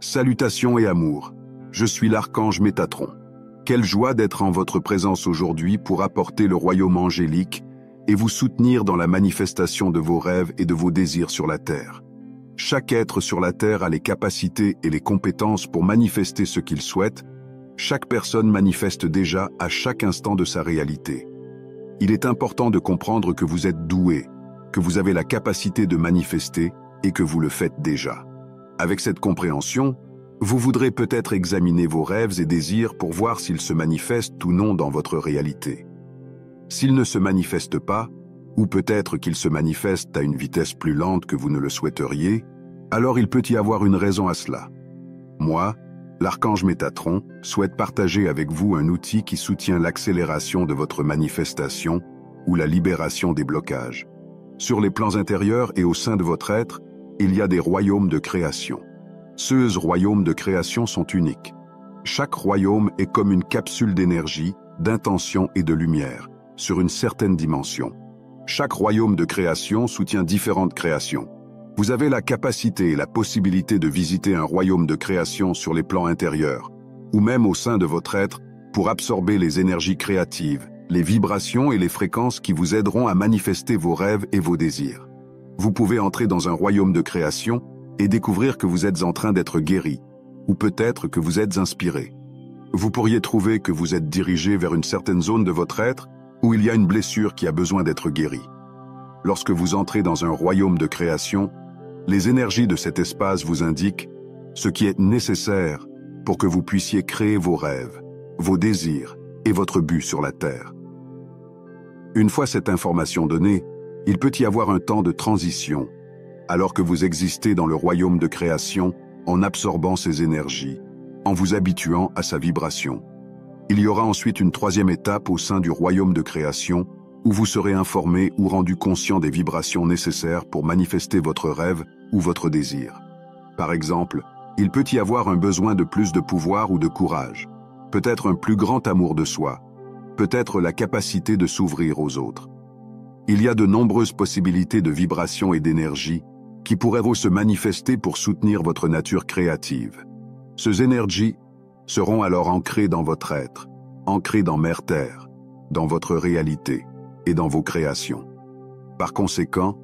Salutations et amour. Je suis l'archange Métatron. Quelle joie d'être en votre présence aujourd'hui pour apporter le royaume angélique et vous soutenir dans la manifestation de vos rêves et de vos désirs sur la terre. Chaque être sur la terre a les capacités et les compétences pour manifester ce qu'il souhaite. Chaque personne manifeste déjà à chaque instant de sa réalité. Il est important de comprendre que vous êtes doué, que vous avez la capacité de manifester et que vous le faites déjà. Avec cette compréhension, vous voudrez peut-être examiner vos rêves et désirs pour voir s'ils se manifestent ou non dans votre réalité. S'ils ne se manifestent pas, ou peut-être qu'ils se manifestent à une vitesse plus lente que vous ne le souhaiteriez, alors il peut y avoir une raison à cela. Moi, l'archange Métatron, souhaite partager avec vous un outil qui soutient l'accélération de votre manifestation ou la libération des blocages. Sur les plans intérieurs et au sein de votre être, il y a des royaumes de création. Ces royaumes de création sont uniques. Chaque royaume est comme une capsule d'énergie, d'intention et de lumière, sur une certaine dimension. Chaque royaume de création soutient différentes créations. Vous avez la capacité et la possibilité de visiter un royaume de création sur les plans intérieurs, ou même au sein de votre être, pour absorber les énergies créatives, les vibrations et les fréquences qui vous aideront à manifester vos rêves et vos désirs. Vous pouvez entrer dans un royaume de création et découvrir que vous êtes en train d'être guéri, ou peut-être que vous êtes inspiré. Vous pourriez trouver que vous êtes dirigé vers une certaine zone de votre être où il y a une blessure qui a besoin d'être guérie. Lorsque vous entrez dans un royaume de création, les énergies de cet espace vous indiquent ce qui est nécessaire pour que vous puissiez créer vos rêves, vos désirs et votre but sur la Terre. Une fois cette information donnée, il peut y avoir un temps de transition, alors que vous existez dans le royaume de création en absorbant ces énergies, en vous habituant à sa vibration. Il y aura ensuite une troisième étape au sein du royaume de création où vous serez informé ou rendu conscient des vibrations nécessaires pour manifester votre rêve ou votre désir. Par exemple, il peut y avoir un besoin de plus de pouvoir ou de courage, peut-être un plus grand amour de soi, peut-être la capacité de s'ouvrir aux autres. Il y a de nombreuses possibilités de vibrations et d'énergie qui pourraient se manifester pour soutenir votre nature créative. Ces énergies seront alors ancrées dans votre être, ancrées dans Mère Terre, dans votre réalité et dans vos créations. Par conséquent,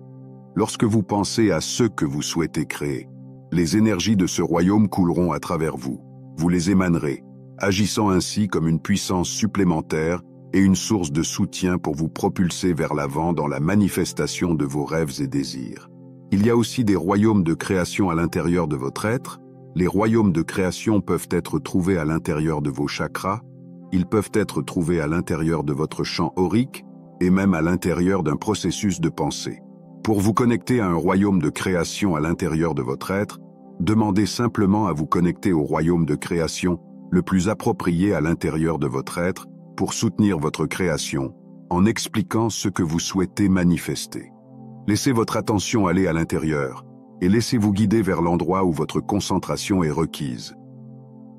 lorsque vous pensez à ce que vous souhaitez créer, les énergies de ce royaume couleront à travers vous. Vous les émanerez, agissant ainsi comme une puissance supplémentaire et une source de soutien pour vous propulser vers l'avant dans la manifestation de vos rêves et désirs. Il y a aussi des royaumes de création à l'intérieur de votre être. Les royaumes de création peuvent être trouvés à l'intérieur de vos chakras, ils peuvent être trouvés à l'intérieur de votre champ aurique et même à l'intérieur d'un processus de pensée. Pour vous connecter à un royaume de création à l'intérieur de votre être, demandez simplement à vous connecter au royaume de création le plus approprié à l'intérieur de votre être pour soutenir votre création, en expliquant ce que vous souhaitez manifester. Laissez votre attention aller à l'intérieur et laissez-vous guider vers l'endroit où votre concentration est requise.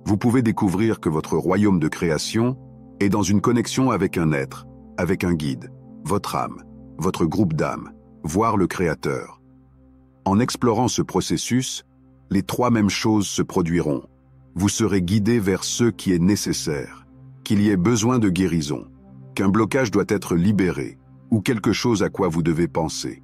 Vous pouvez découvrir que votre royaume de création est dans une connexion avec un être, avec un guide, votre âme, votre groupe d'âmes, voire le Créateur. En explorant ce processus, les trois mêmes choses se produiront. Vous serez guidé vers ce qui est nécessaire, qu'il y ait besoin de guérison, qu'un blocage doit être libéré, ou quelque chose à quoi vous devez penser.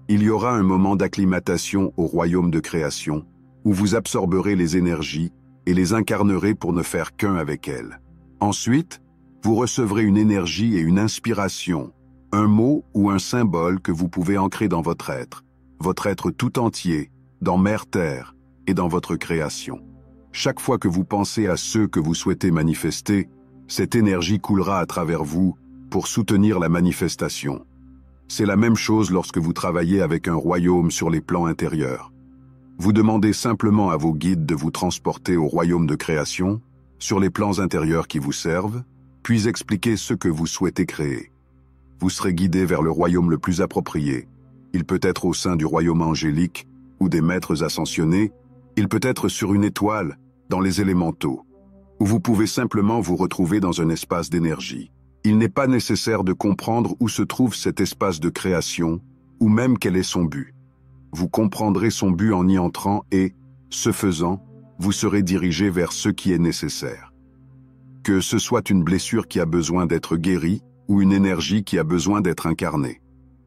Il y aura un moment d'acclimatation au royaume de création, où vous absorberez les énergies et les incarnerez pour ne faire qu'un avec elles. Ensuite, vous recevrez une énergie et une inspiration, un mot ou un symbole que vous pouvez ancrer dans votre être tout entier, dans Mère Terre et dans votre création. Chaque fois que vous pensez à ce que vous souhaitez manifester, cette énergie coulera à travers vous pour soutenir la manifestation. C'est la même chose lorsque vous travaillez avec un royaume sur les plans intérieurs. Vous demandez simplement à vos guides de vous transporter au royaume de création, sur les plans intérieurs qui vous servent, puis expliquer ce que vous souhaitez créer. Vous serez guidé vers le royaume le plus approprié. Il peut être au sein du royaume angélique ou des maîtres ascensionnés, il peut être sur une étoile, dans les élémentaux, où vous pouvez simplement vous retrouver dans un espace d'énergie. Il n'est pas nécessaire de comprendre où se trouve cet espace de création, ou même quel est son but. Vous comprendrez son but en y entrant et, ce faisant, vous serez dirigé vers ce qui est nécessaire. Que ce soit une blessure qui a besoin d'être guérie ou une énergie qui a besoin d'être incarnée.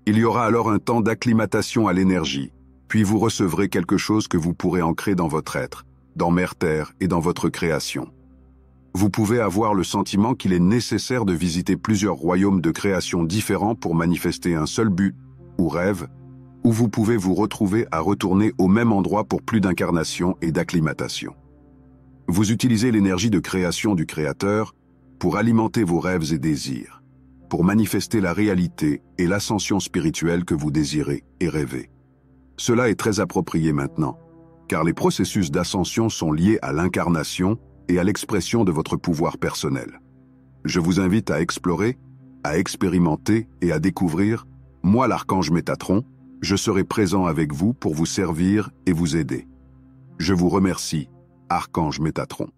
Il y aura alors un temps d'acclimatation à l'énergie, puis vous recevrez quelque chose que vous pourrez ancrer dans votre être, dans Mère Terre et dans votre création. Vous pouvez avoir le sentiment qu'il est nécessaire de visiter plusieurs royaumes de création différents pour manifester un seul but ou rêve, ou vous pouvez vous retrouver à retourner au même endroit pour plus d'incarnation et d'acclimatation. Vous utilisez l'énergie de création du Créateur pour alimenter vos rêves et désirs, pour manifester la réalité et l'ascension spirituelle que vous désirez et rêvez. Cela est très approprié maintenant, car les processus d'ascension sont liés à l'incarnation et à l'expression de votre pouvoir personnel. Je vous invite à explorer, à expérimenter et à découvrir. Moi, l'archange Métatron, je serai présent avec vous pour vous servir et vous aider. Je vous remercie, archange Métatron.